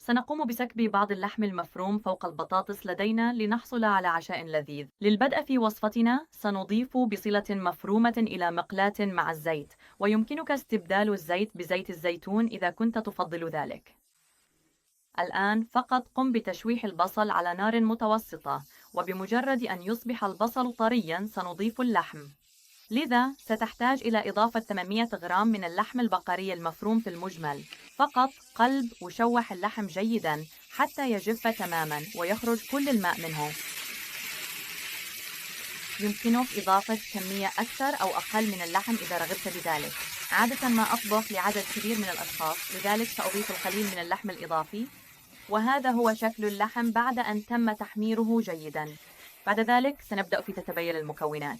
سنقوم بسكب بعض اللحم المفروم فوق البطاطس لدينا لنحصل على عشاء لذيذ. للبدء في وصفتنا سنضيف بصلة مفرومة إلى مقلاة مع الزيت، ويمكنك استبدال الزيت بزيت الزيتون إذا كنت تفضل ذلك. الآن فقط قم بتشويح البصل على نار متوسطة، وبمجرد أن يصبح البصل طرياً سنضيف اللحم. لذا ستحتاج إلى إضافة 800 غرام من اللحم البقري المفروم في المجمل. فقط قلب وشوح اللحم جيداً حتى يجف تماماً ويخرج كل الماء منه. يمكنك إضافة كمية أكثر أو أقل من اللحم إذا رغبت بذلك. عادة ما أطبخ لعدد كبير من الأشخاص، لذلك سأضيف القليل من اللحم الإضافي. وهذا هو شكل اللحم بعد أن تم تحميره جيداً. بعد ذلك سنبدأ في تتبين المكونات.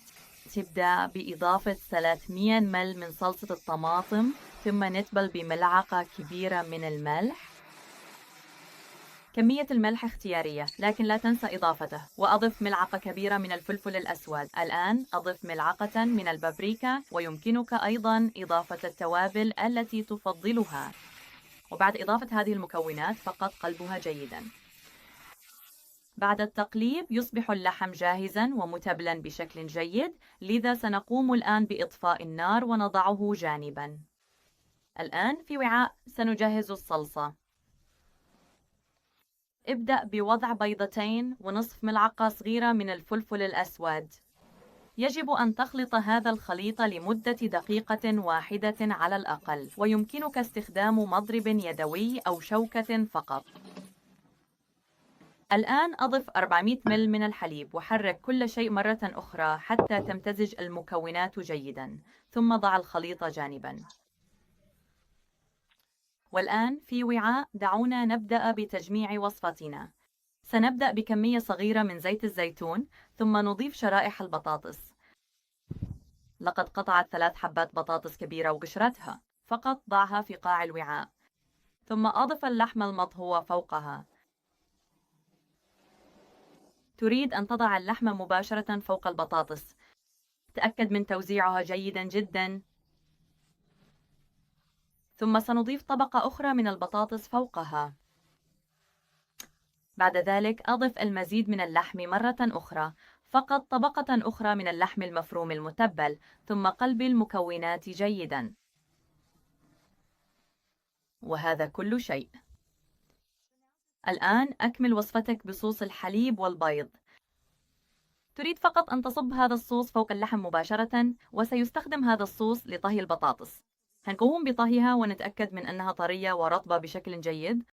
تبدأ بإضافة 300 مل من صلصة الطماطم، ثم نتبل بملعقة كبيرة من الملح. كمية الملح اختيارية، لكن لا تنسى إضافته. وأضف ملعقة كبيرة من الفلفل الأسود. الآن أضف ملعقة من البابريكا، ويمكنك أيضاً إضافة التوابل التي تفضلها. وبعد إضافة هذه المكونات فقط قلبها جيداً. بعد التقليب يصبح اللحم جاهزاً ومتبلاً بشكل جيد، لذا سنقوم الآن بإطفاء النار ونضعه جانباً. الآن في وعاء سنجهز الصلصة. ابدأ بوضع بيضتين ونصف ملعقة صغيرة من الفلفل الأسود. يجب أن تخلط هذا الخليط لمدة دقيقة واحدة على الأقل، ويمكنك استخدام مضرب يدوي أو شوكة فقط. الآن أضف 400 مل من الحليب وحرك كل شيء مرة أخرى حتى تمتزج المكونات جيداً، ثم ضع الخليط جانباً. والآن في وعاء دعونا نبدأ بتجميع وصفتنا. سنبدأ بكمية صغيرة من زيت الزيتون، ثم نضيف شرائح البطاطس. لقد قطعت 3 حبات بطاطس كبيرة وقشرتها. فقط ضعها في قاع الوعاء، ثم أضف اللحم المطهو فوقها. تريد أن تضع اللحم مباشرة فوق البطاطس. تأكد من توزيعها جيداً جداً. ثم سنضيف طبقة أخرى من البطاطس فوقها. بعد ذلك أضف المزيد من اللحم مرة أخرى، فقط طبقة أخرى من اللحم المفروم المتبل، ثم قلب المكونات جيداً. وهذا كل شيء. الآن أكمل وصفتك بصوص الحليب والبيض. تريد فقط أن تصب هذا الصوص فوق اللحم مباشرة، وسيستخدم هذا الصوص لطهي البطاطس. هنقوم بطهيها ونتأكد من أنها طرية ورطبة بشكل جيد.